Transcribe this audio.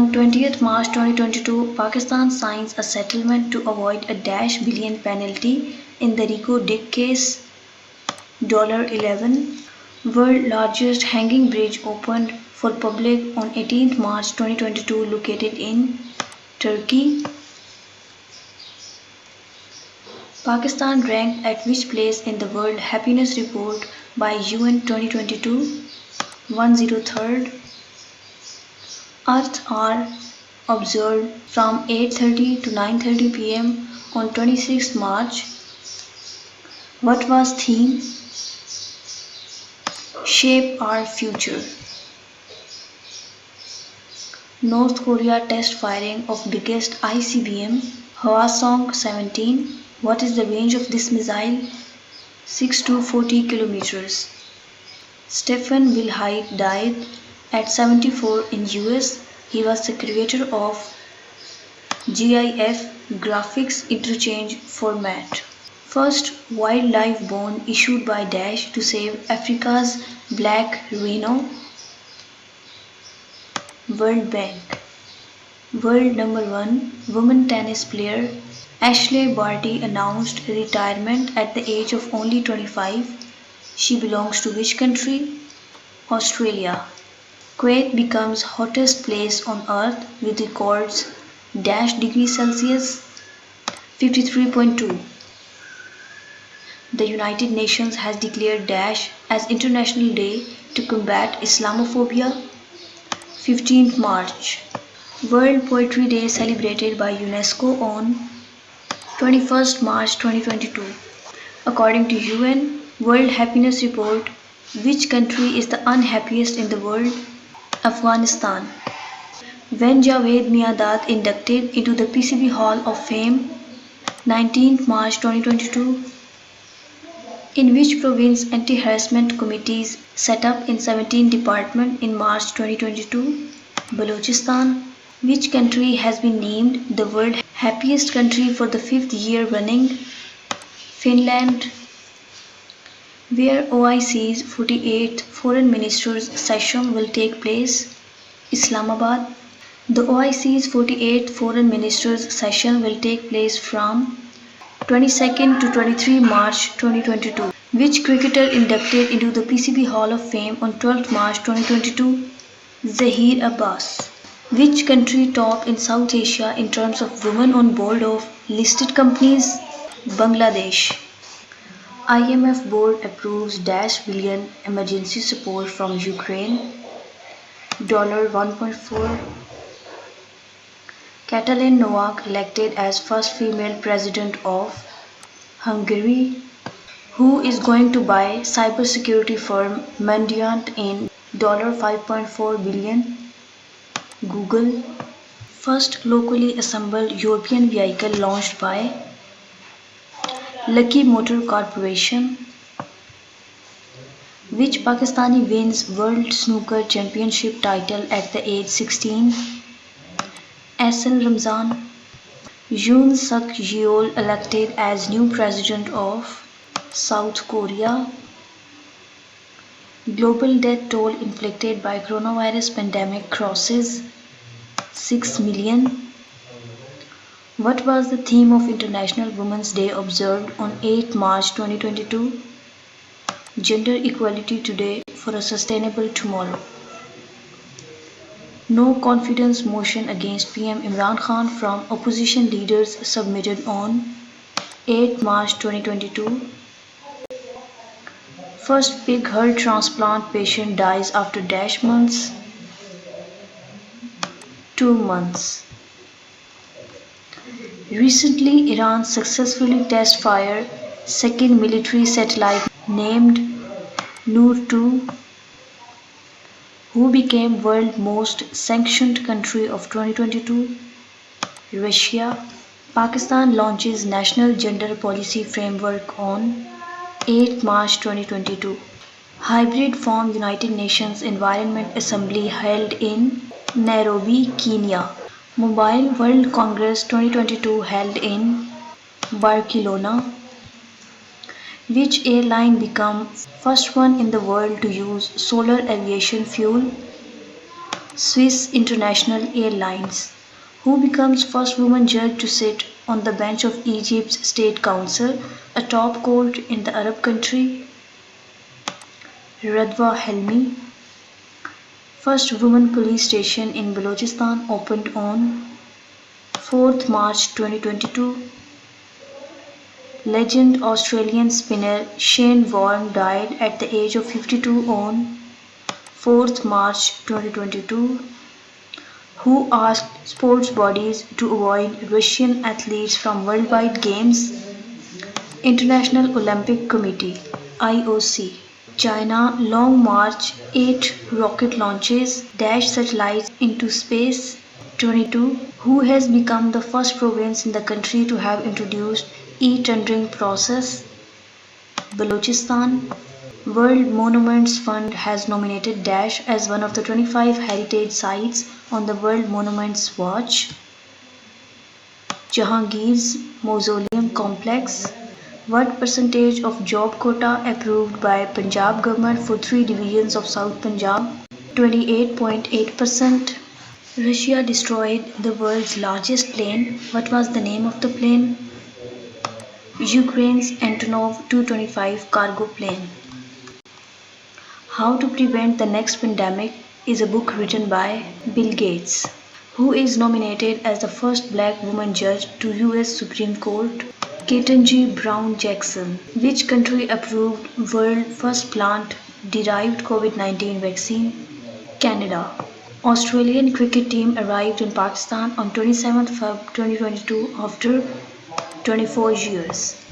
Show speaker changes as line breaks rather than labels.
On 20th March 2022, Pakistan signs a settlement to avoid a dash billion penalty in the Rico Dick case. $11. World largest hanging bridge opened for public on 18th March 2022 located in Turkey. Pakistan ranked at which place in the World Happiness Report by UN 2022? 103rd. Earth hour observed from 8:30 to 9:30 p.m. on 26th March. What was theme? Shape our future. North Korea test firing of biggest ICBM Hwasong-17. What is the range of this missile? 6 to 40 kilometers. Stephen Wilhite died at 74 in US. He was the creator of GIF graphics interchange format. First wildlife bone issued by Dash to save Africa's black rhino. World Bank. World number 1 women tennis player Ashley Barty announced retirement at the age of only 25. She belongs to which country? Australia. Kuwait becomes hottest place on earth with records dash degrees Celsius 53.2. The United Nations has declared dash as International Day to combat Islamophobia. 15th March. World Poetry Day celebrated by UNESCO on 21st March 2022. According to UN World Happiness Report, which country is the unhappiest in the world? Afghanistan. When Javed Miandad inducted into the PCB Hall of Fame? 19th March 2022. In which province anti-harassment committees set up in 17 departments in March 2022? Balochistan. Which country has been named the world happiest country for the 5th year running? Finland. Where OIC's 48th Foreign Ministers session will take place? Islamabad. The OIC's 48th Foreign Ministers session will take place from 22nd to 23 March 2022. Which cricketer inducted into the PCB Hall of Fame on 12th March 2022? Zaheer Abbas. Which country topped in South Asia in terms of women on board of listed companies? Bangladesh. IMF board approves dash billion emergency support from Ukraine. $1.4. Catalin Novak elected as first female president of Hungary. Who is going to buy cybersecurity firm Mandiant in $5.4 billion? Google. First locally assembled European vehicle launched by Lucky Motor Corporation. Which Pakistani wins World Snooker Championship title at the age 16? Ahsan Ramzan. Yoon Suk Yeol elected as new president of South Korea. Global death toll inflicted by coronavirus pandemic crosses 6 million. What was the theme of International Women's Day observed on 8 March 2022? Gender equality today for a sustainable tomorrow. No confidence motion against PM Imran Khan from opposition leaders submitted on 8 March 2022. First pig heart transplant patient dies after dash months. 2 months. Recently, Iran successfully test fired second military satellite named Noor 2, who became world most sanctioned country of 2022. Russia. Pakistan launches National Gender Policy Framework on 8 March 2022. Hybrid form United Nations Environment Assembly held in Nairobi, Kenya. Mobile World Congress 2022 held in Barcelona. Which airline became first one in the world to use solar aviation fuel? Swiss International Airlines. Who becomes first woman judge to sit on the bench of Egypt's State Council, a top court in the Arab country? Radwa Helmi. First woman police station in Balochistan opened on 4th March 2022. Legend Australian spinner Shane Warne died at the age of 52 on 4th March 2022. Who asked sports bodies to avoid Russian athletes from worldwide games? International Olympic Committee (IOC). China Long March 8 rocket launches dash satellites into space. 22. Who has become the first province in the country to have introduced e-tendering process? Balochistan. World Monuments Fund has nominated Dash as one of the 25 heritage sites on the World Monuments Watch. Jahangir's Mausoleum Complex. What percentage of job quota approved by Punjab government for 3 divisions of South Punjab? 28.8%. Russia destroyed the world's largest plane. What was the name of the plane? Ukraine's Antonov 225 cargo plane. How to Prevent the Next Pandemic is a book written by Bill Gates. Who is nominated as the first black woman judge to US Supreme Court? Ketanji Brown Jackson. Which country approved world first plant derived COVID-19 vaccine? Canada. Australian cricket team arrived in Pakistan on 27th Feb 2022 after 24 years.